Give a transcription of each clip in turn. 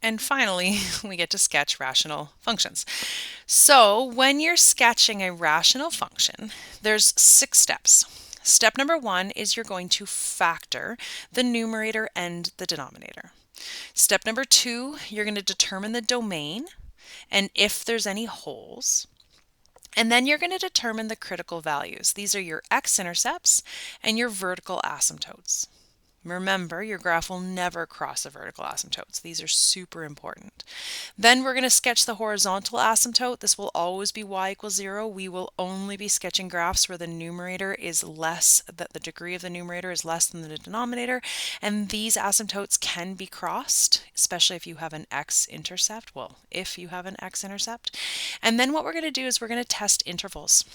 And finally, we get to sketch rational functions. So when you're sketching a rational function, there's 6 steps. Step number 1 is you're going to factor the numerator and the denominator. Step number 2, you're going to determine the domain and if there's any holes. And then you're going to determine the critical values. These are your x-intercepts and your vertical asymptotes. Remember, your graph will never cross the vertical asymptotes. These are super important. Then we're going to sketch the horizontal asymptote. This will always be y equals 0. We will only be sketching graphs where the numerator is less, that the degree of the numerator is less than the denominator. And these asymptotes can be crossed, especially if you have an x-intercept. Well, if you have an x-intercept. And then what we're going to do is we're going to test intervals.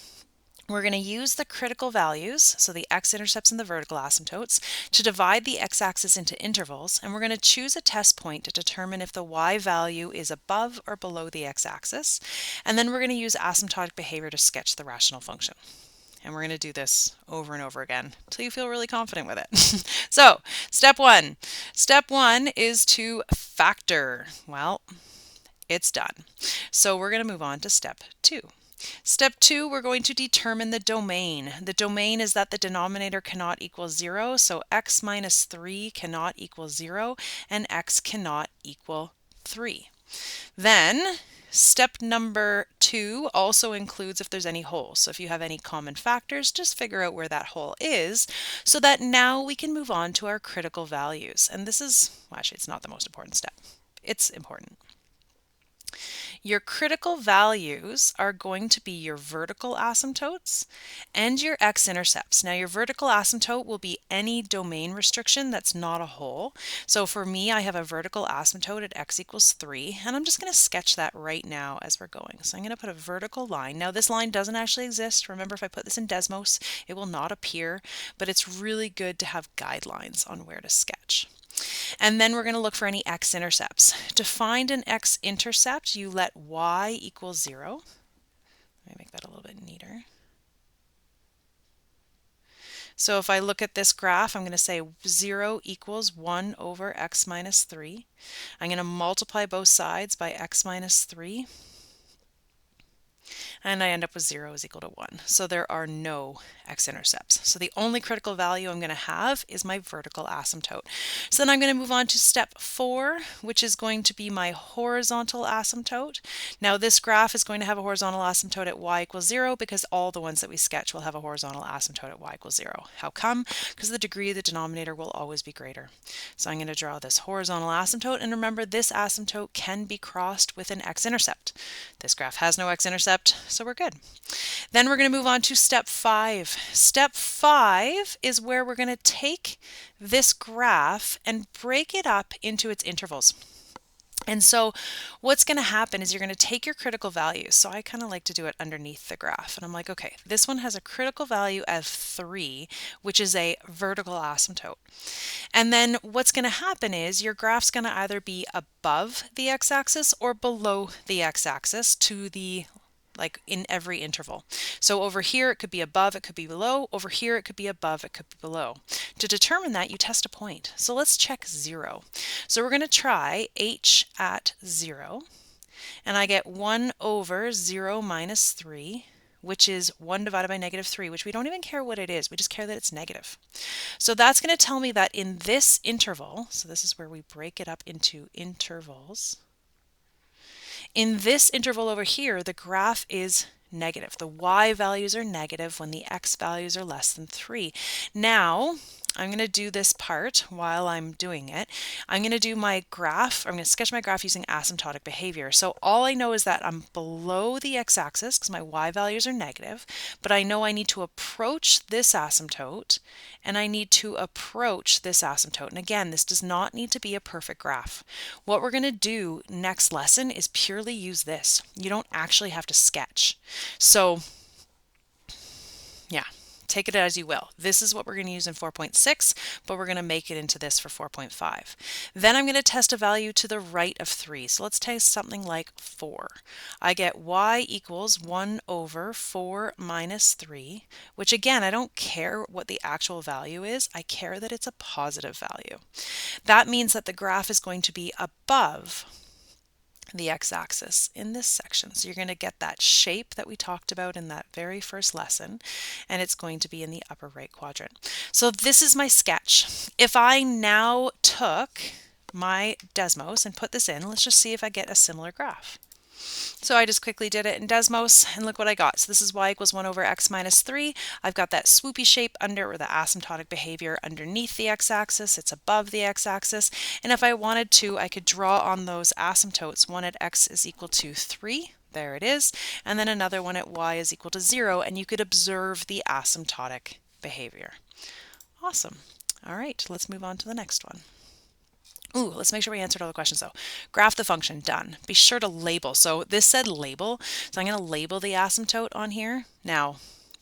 We're going to use the critical values, so the x-intercepts and the vertical asymptotes, to divide the x-axis into intervals, and we're going to choose a test point to determine if the y value is above or below the x-axis, and then we're going to use asymptotic behavior to sketch the rational function. And we're going to do this over and over again until you feel really confident with it. So, step 1. Step 1 is to factor. Well, it's done. So we're going to move on to step 2. Step 2, we're going to determine the domain. The domain is that the denominator cannot equal 0, so x minus 3 cannot equal 0, and x cannot equal 3. Then, step number 2 also includes if there's any holes. So if you have any common factors, just figure out where that hole is, so that now we can move on to our critical values. And this is, well, actually, it's not the most important step. It's important. Your critical values are going to be your vertical asymptotes and your x-intercepts. Now your vertical asymptote will be any domain restriction that's not a hole. So for me, I have a vertical asymptote at x equals 3, and I'm just going to sketch that right now as we're going. So I'm going to put a vertical line. Now this line doesn't actually exist. Remember, if I put this in Desmos, it will not appear, but it's really good to have guidelines on where to sketch. And then we're going to look for any x-intercepts. To find an x-intercept, you let y equal 0. Let me make that a little bit neater. So if I look at this graph, I'm going to say 0 equals 1 over x minus 3. I'm going to multiply both sides by x minus 3. And I end up with 0 is equal to 1. So there are no x-intercepts. So the only critical value I'm going to have is my vertical asymptote. So then I'm going to move on to step 4, which is going to be my horizontal asymptote. Now this graph is going to have a horizontal asymptote at y equals 0 because all the ones that we sketch will have a horizontal asymptote at y equals 0. How come? Because the degree of the denominator will always be greater. So I'm going to draw this horizontal asymptote, and remember this asymptote can be crossed with an x-intercept. This graph has no x-intercept, so we're good. Then we're going to move on to step 5. Step 5 is where we're going to take this graph and break it up into its intervals. And so what's going to happen is you're going to take your critical values. So I kind of like to do it underneath the graph. And I'm like, okay, this one has a critical value of 3, which is a vertical asymptote. And then what's going to happen is your graph's going to either be above the x-axis or below the x-axis to the like in every interval. So over here it could be above, it could be below. Over here it could be above, it could be below. To determine that, you test a point. So let's check 0. So we're going to try h at 0, and I get 1 over 0 minus 3, which is 1 divided by negative 3, which we don't even care what it is, we just care that it's negative. So that's going to tell me that in this interval, so this is where we break it up into intervals, in this interval over here, the graph is negative. The y values are negative when the x values are less than 3. Now, I'm going to do this part while I'm doing it. I'm going to do my graph, I'm going to sketch my graph using asymptotic behavior. So all I know is that I'm below the x-axis because my y values are negative, but I know I need to approach this asymptote and I need to approach this asymptote. And again, this does not need to be a perfect graph. What we're going to do next lesson is purely use this. You don't actually have to sketch. So yeah. take it as you will. This is what we're going to use in 4.6, but we're going to make it into this for 4.5. Then I'm going to test a value to the right of 3. So let's test something like 4. I get y equals 1 over 4 minus 3, which again, I don't care what the actual value is. I care that it's a positive value. That means that the graph is going to be above the x-axis in this section. So you're going to get that shape that we talked about in that very first lesson, and it's going to be in the upper right quadrant. So this is my sketch. If I now took my Desmos and put this in, let's just see if I get a similar graph. So I just quickly did it in Desmos, and look what I got. So this is y equals 1 over x minus 3. I've got that swoopy shape under, or the asymptotic behavior underneath the x-axis. It's above the x-axis. And if I wanted to, I could draw on those asymptotes. One at x is equal to 3. There it is. And then another one at y is equal to 0. And you could observe the asymptotic behavior. Awesome. All right, let's move on to the next one. Ooh, let's make sure we answered all the questions though. Graph the function, done. Be sure to label. So this said label, so I'm going to label the asymptote on here. Now,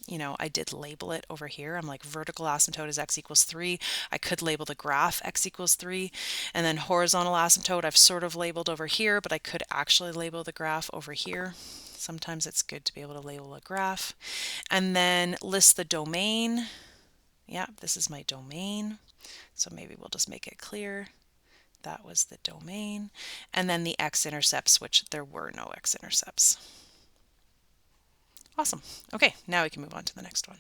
you know, I did label it over here. I'm like vertical asymptote is x equals 3. I could label the graph x equals 3. And then horizontal asymptote I've sort of labeled over here, but I could actually label the graph over here. Sometimes it's good to be able to label a graph. And then list the domain. Yeah, this is my domain. So maybe we'll just make it clear. That was the domain. And then the x-intercepts, which there were no x-intercepts. Awesome. Okay, now we can move on to the next one.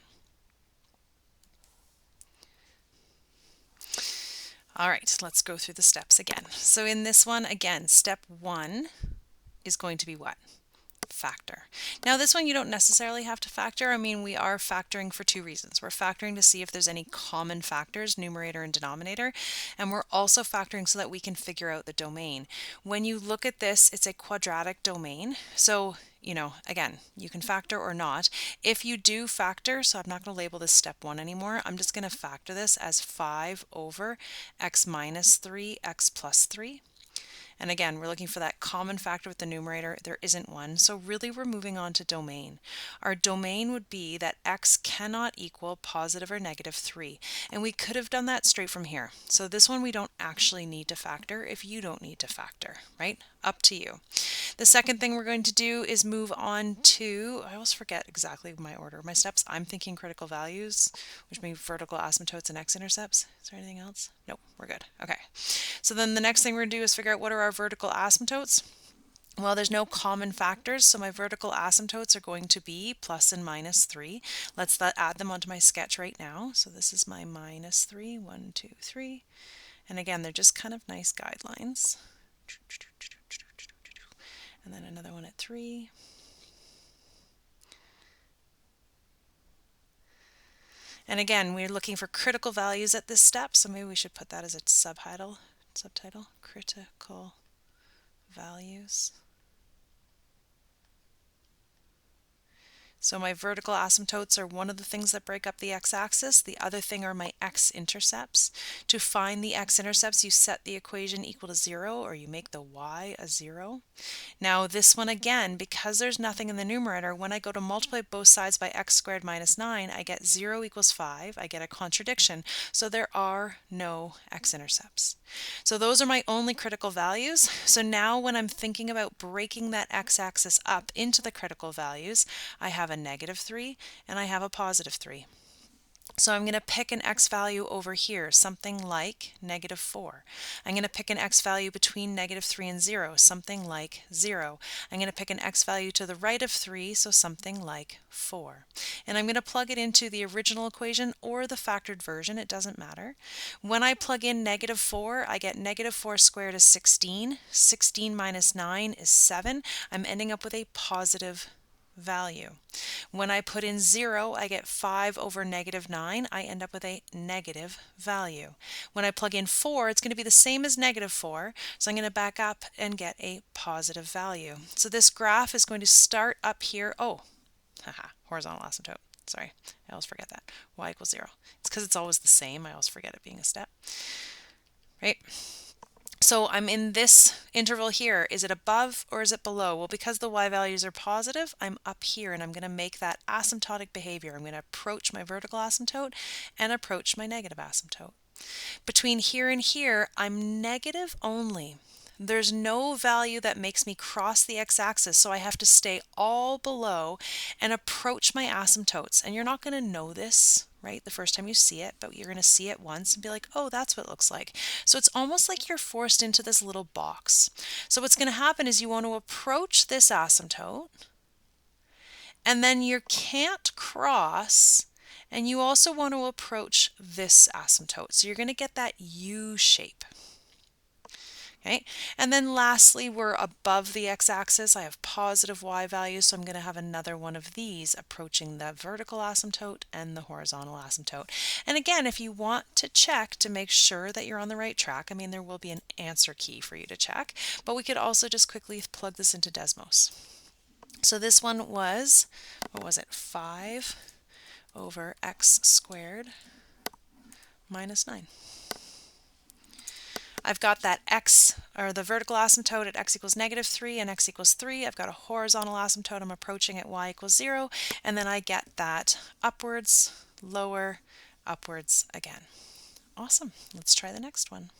All right, let's go through the steps again. So in this one, again, step 1 is going to be what? Factor. Now this one you don't necessarily have to factor. I mean, we are factoring for 2 reasons. We're factoring to see if there's any common factors, numerator and denominator, and we're also factoring so that we can figure out the domain. When you look at this, it's a quadratic domain. So, you know, again, you can factor or not. If you do factor, so I'm not going to label this step 1 anymore, I'm just going to factor this as 5 over x minus 3, x plus 3. And again, we're looking for that common factor with the numerator. There isn't one. So really we're moving on to domain. Our domain would be that x cannot equal positive or negative 3. And we could have done that straight from here. So this one we don't actually need to factor if you don't need to factor, right? Up to you. The second thing we're going to do is move on to, I always forget exactly my order of my steps. I'm thinking critical values, which means vertical asymptotes and x-intercepts. Is there anything else? Nope, we're good. Okay. So then the next thing we're going to do is figure out what are our vertical asymptotes. Well, there's no common factors, so my vertical asymptotes are going to be plus and minus 3. Let's add them onto my sketch right now. So this is my minus 3, 1, 2, 3. And again, they're just kind of nice guidelines. And then another one at 3. And again, we're looking for critical values at this step, so maybe we should put that as a subtitle, critical values. So my vertical asymptotes are one of the things that break up the x-axis. The other thing are my x-intercepts. To find the x-intercepts, you set the equation equal to 0, or you make the y a 0. Now this one again, because there's nothing in the numerator, when I go to multiply both sides by x squared minus 9, I get 0 equals 5. I get a contradiction. So there are no x-intercepts. So those are my only critical values. So now when I'm thinking about breaking that x-axis up into the critical values, I have a negative 3 and I have a positive 3. So I'm going to pick an x value over here, something like negative 4. I'm going to pick an x value between negative 3 and 0, something like 0. I'm going to pick an x value to the right of 3, so something like 4. And I'm going to plug it into the original equation or the factored version, it doesn't matter. When I plug in negative 4, I get negative 4 squared is 16. 16 minus 9 is 7. I'm ending up with a positive value. When I put in 0, I get 5 over negative 9. I end up with a negative value. When I plug in 4, it's going to be the same as negative 4, so I'm going to back up and get a positive value. So this graph is going to start up here. Oh, horizontal asymptote. Sorry, I always forget that. Y equals 0. It's because it's always the same. I always forget it being a step. Right? So I'm in this interval here. Is it above or is it below? Well, because the y values are positive, I'm up here and I'm going to make that asymptotic behavior. I'm going to approach my vertical asymptote and approach my negative asymptote. Between here and here, I'm negative only. There's no value that makes me cross the x-axis, so I have to stay all below and approach my asymptotes. And you're not going to know this, right, the first time you see it, but you're going to see it once and be like, oh, that's what it looks like. So it's almost like you're forced into this little box. So what's going to happen is you want to approach this asymptote, and then you can't cross, and you also want to approach this asymptote. So you're going to get that U shape. Okay, and then lastly, we're above the x-axis. I have positive y values, so I'm going to have another one of these approaching the vertical asymptote and the horizontal asymptote. And again, if you want to check to make sure that you're on the right track, I mean, there will be an answer key for you to check, but we could also just quickly plug this into Desmos. So this one was, what was it, 5 over x squared minus 9. I've got that x, or the vertical asymptote at x equals negative 3 and x equals 3. I've got a horizontal asymptote I'm approaching at y equals 0, and then I get that upwards, lower, upwards again. Awesome. Let's try the next one.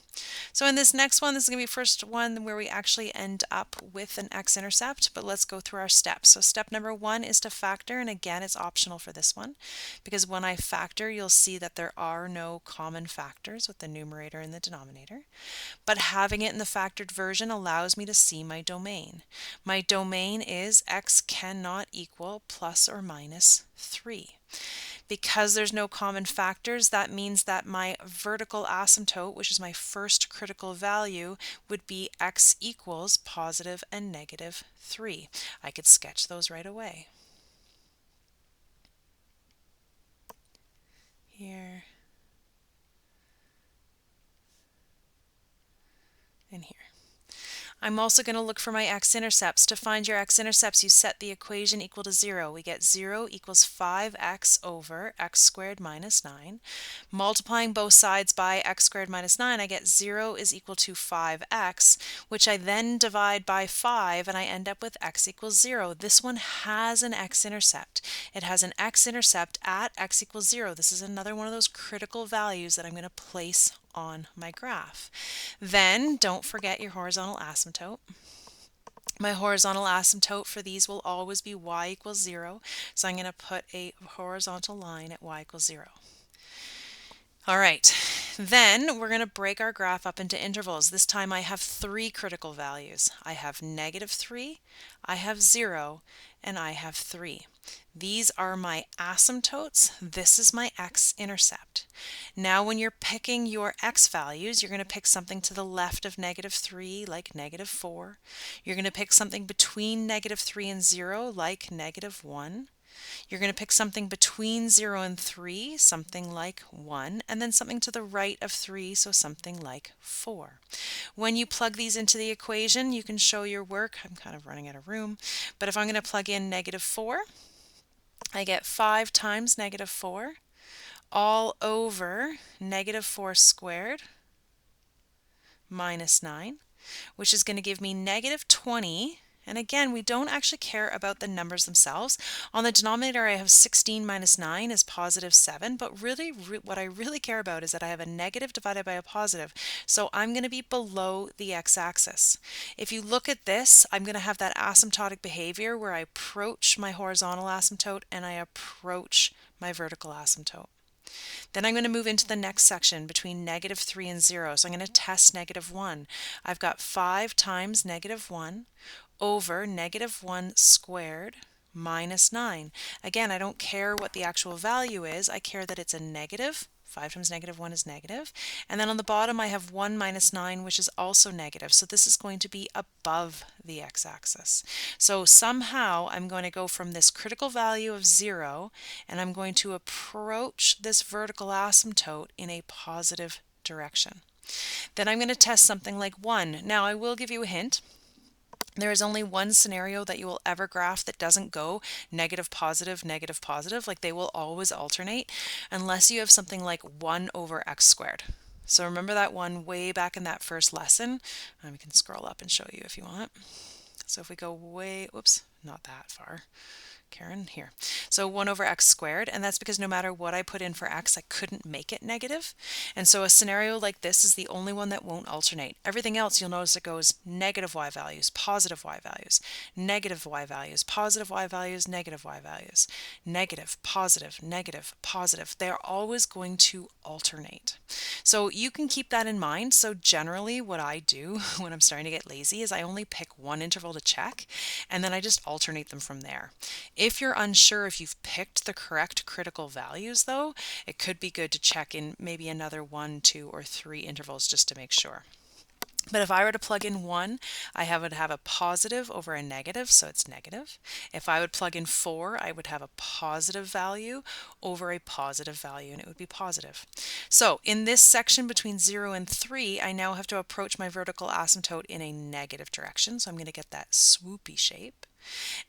So in this next one, this is going to be the first one where we actually end up with an x-intercept, but let's go through our steps. So step number 1 is to factor, and again, it's optional for this one, because when I factor, you'll see that there are no common factors with the numerator and the denominator. But having it in the factored version allows me to see my domain. My domain is x cannot equal plus or minus 3. Because there's no common factors, that means that my vertical asymptote, which is my first critical value, would be x equals positive and negative 3. I could sketch those right away. Here and here. I'm also going to look for my x-intercepts. To find your x-intercepts, you set the equation equal to 0. We get 0 equals 5x over x squared minus 9. Multiplying both sides by x squared minus 9, I get 0 is equal to 5x, which I then divide by 5, and I end up with x equals 0. This one has an x-intercept. It has an x-intercept at x equals 0. This is another one of those critical values that I'm going to place on my graph. Then don't forget your horizontal asymptote. My horizontal asymptote for these will always be y equals 0, so I'm going to put a horizontal line at y equals 0. All right, then we're going to break our graph up into intervals. This time I have 3 critical values. I have negative 3, I have 0, and I have 3. These are my asymptotes. This is my x-intercept. Now when you're picking your x values, you're going to pick something to the left of negative 3, like negative 4. You're going to pick something between negative 3 and 0, like negative 1. You're going to pick something between 0 and 3, something like 1, and then something to the right of 3, so something like 4. When you plug these into the equation, you can show your work. I'm kind of running out of room, but if I'm going to plug in negative 4, I get 5 times negative 4 all over negative 4 squared minus 9, which is going to give me negative 20. And again, we don't actually care about the numbers themselves. On the denominator, I have 16 minus 9 is positive 7, but really what I really care about is that I have a negative divided by a positive, so I'm going to be below the x-axis. If you look at this, I'm going to have that asymptotic behavior where I approach my horizontal asymptote and I approach my vertical asymptote. Then I'm going to move into the next section between negative 3 and 0. So I'm going to test negative 1. I've got 5 times negative 1 over negative 1 squared minus 9. Again, I don't care what the actual value is. I care that it's a negative. 5 times negative 1 is negative. And then on the bottom I have 1 minus 9, which is also negative. So this is going to be above the x-axis. So somehow I'm going to go from this critical value of 0 and I'm going to approach this vertical asymptote in a positive direction. Then I'm going to test something like 1. Now I will give you a hint. There is only one scenario that you will ever graph that doesn't go negative, positive, like they will always alternate, unless you have something like 1 over x squared. So remember that one way back in that first lesson? We can scroll up and show you if you want. So if we go way, whoops, not that far. Karen, here. So 1 over x squared, and that's because no matter what I put in for x, I couldn't make it negative. And so a scenario like this is the only one that won't alternate. Everything else, you'll notice it goes negative y values, positive y values, negative y values, positive y values, negative y values, negative, positive, negative, positive. They're always going to alternate. So you can keep that in mind. So generally what I do when I'm starting to get lazy is I only pick one interval to check, and then I just alternate them from there. If you're unsure if you've picked the correct critical values though, it could be good to check in maybe another 1, 2, or 3 intervals just to make sure. But if I were to plug in 1, I would have a positive over a negative, so it's negative. If I would plug in 4, I would have a positive value over a positive value, and it would be positive. So in this section between 0 and 3, I now have to approach my vertical asymptote in a negative direction, so I'm going to get that swoopy shape.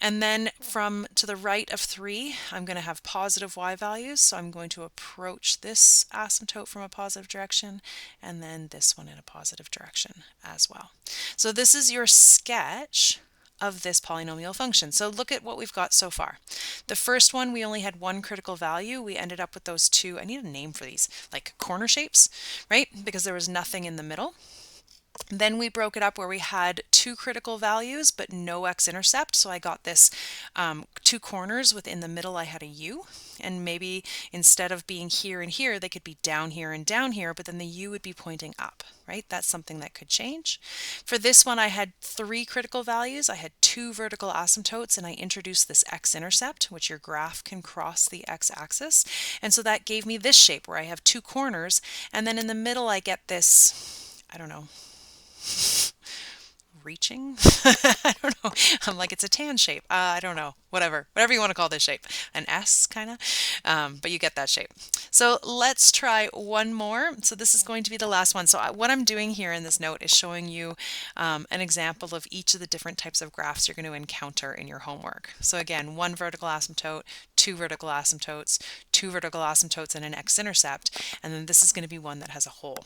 And then from to the right of 3, I'm going to have positive y values, so I'm going to approach this asymptote from a positive direction, and then this one in a positive direction as well. So this is your sketch of this polynomial function. So look at what we've got so far. The first one, we only had one critical value. We ended up with those two, I need a name for these, like corner shapes, right? Because there was nothing in the middle. Then we broke it up where we had 2 critical values but no x-intercept, so I got this 2 corners within the middle. I had a u, and maybe instead of being here and here, they could be down here and down here, but then the u would be pointing up, right? That's something that could change. For this one, I had 3 critical values. I had 2 vertical asymptotes, and I introduced this x-intercept, which your graph can cross the x-axis, and so that gave me this shape where I have 2 corners, and then in the middle I get this, I don't know, reaching? I don't know. I'm like, it's a tan shape. I don't know. Whatever you want to call this shape. An S, kind of. But you get that shape. So let's try one more. So this is going to be the last one. So what I'm doing here in this note is showing you an example of each of the different types of graphs you're going to encounter in your homework. So again, 1 vertical asymptote, 2 vertical asymptotes, 2 vertical asymptotes, and an x-intercept. And then this is going to be one that has a hole.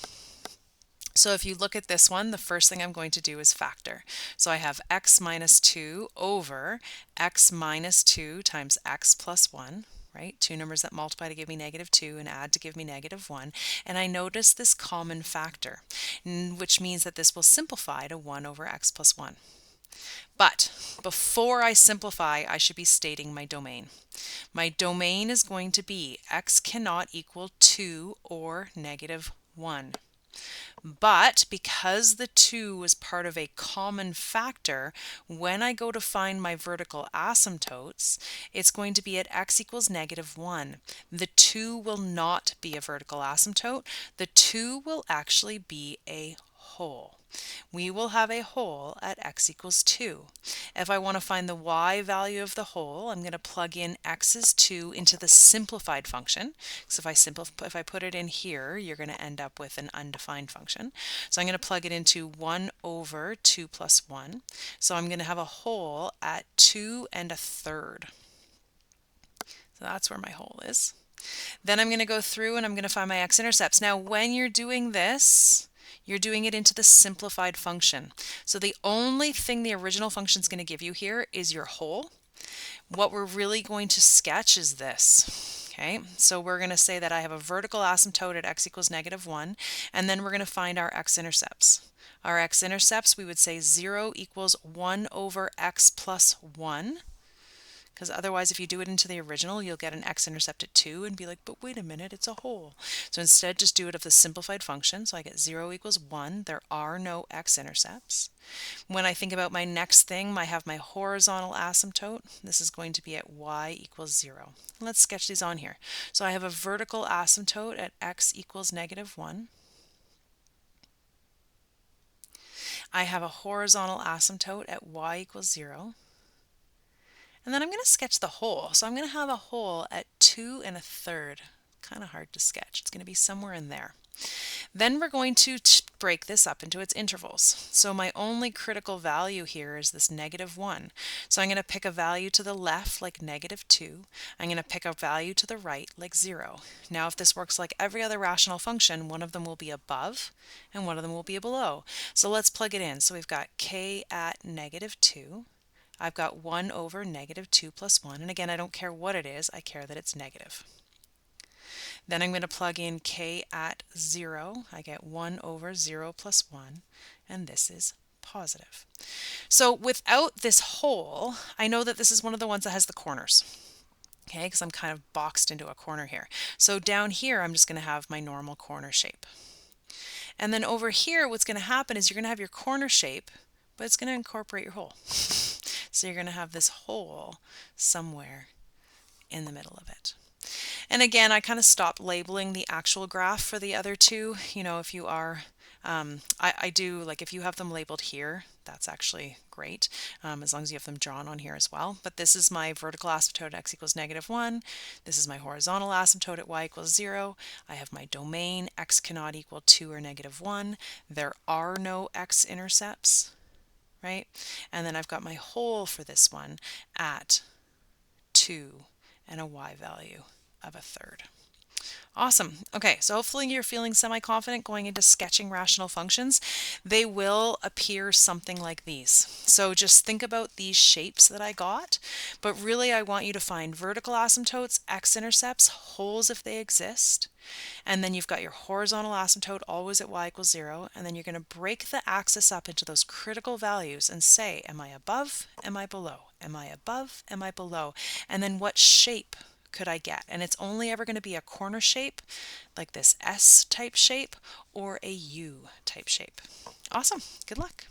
So if you look at this one, the first thing I'm going to do is factor. So I have x minus 2 over x minus 2 times x plus 1, right? 2 numbers that multiply to give me negative 2 and add to give me negative 1. And I notice this common factor, which means that this will simplify to 1 over x plus 1. But before I simplify, I should be stating my domain. My domain is going to be x cannot equal 2 or negative 1. But because the 2 was part of a common factor, when I go to find my vertical asymptotes, it's going to be at x equals negative 1. The 2 will not be a vertical asymptote. The 2 will actually be a hole. We will have a hole at x equals 2. If I want to find the y value of the hole, I'm going to plug in x is 2 into the simplified function. So if I put it in here, you're going to end up with an undefined function. So I'm going to plug it into 1 over 2 plus 1. So I'm going to have a hole at 2 1/3. So that's where my hole is. Then I'm going to go through and I'm going to find my x-intercepts. Now when you're doing this, you're doing it into the simplified function. So the only thing the original function is going to give you here is your hole. What we're really going to sketch is this. Okay, so we're going to say that I have a vertical asymptote at x equals negative 1, and then we're going to find our x-intercepts. Our x-intercepts, we would say 0 equals 1 over x plus 1. Because otherwise, if you do it into the original, you'll get an x-intercept at 2 and be like, but wait a minute, it's a hole. So instead, just do it of the simplified function. So I get 0 equals 1. There are no x-intercepts. When I think about my next thing, I have my horizontal asymptote. This is going to be at y equals 0. Let's sketch these on here. So I have a vertical asymptote at x equals negative 1. I have a horizontal asymptote at y equals 0. And then I'm going to sketch the hole. So I'm going to have a hole at 2 1/3. Kind of hard to sketch. It's going to be somewhere in there. Then we're going to break this up into its intervals. So my only critical value here is this -1. So I'm going to pick a value to the left like -2. I'm going to pick a value to the right like 0. Now if this works like every other rational function, one of them will be above and one of them will be below. So let's plug it in. So we've got k at -2. I've got 1 over -2 plus 1. And again, I don't care what it is, I care that it's negative. Then I'm going to plug in k at 0. I get 1 over 0 plus 1, and this is positive. So without this hole, I know that this is one of the ones that has the corners. Okay, because I'm kind of boxed into a corner here. So down here, I'm just going to have my normal corner shape. And then over here, what's going to happen is you're going to have your corner shape, but it's going to incorporate your hole. So you're going to have this hole somewhere in the middle of it. And again, I kind of stopped labeling the actual graph for the other two. You know, if you are, I do, like if you have them labeled here, that's actually great, as long as you have them drawn on here as well. But this is my vertical asymptote at x equals -1. This is my horizontal asymptote at y equals 0. I have my domain, x cannot equal 2 or -1. There are no x-intercepts, right? And then I've got my hole for this one at 2 and a y value of 1/3. Awesome. Okay, so hopefully you're feeling semi-confident going into sketching rational functions. They will appear something like these. So just think about these shapes that I got, but really I want you to find vertical asymptotes, x-intercepts, holes if they exist, and then you've got your horizontal asymptote always at y equals 0, and then you're going to break the axis up into those critical values and say, am I above, am I below? Am I above, am I below? And then what shape could I get? And it's only ever going to be a corner shape, like this S type shape, or a U type shape. Awesome. Good luck.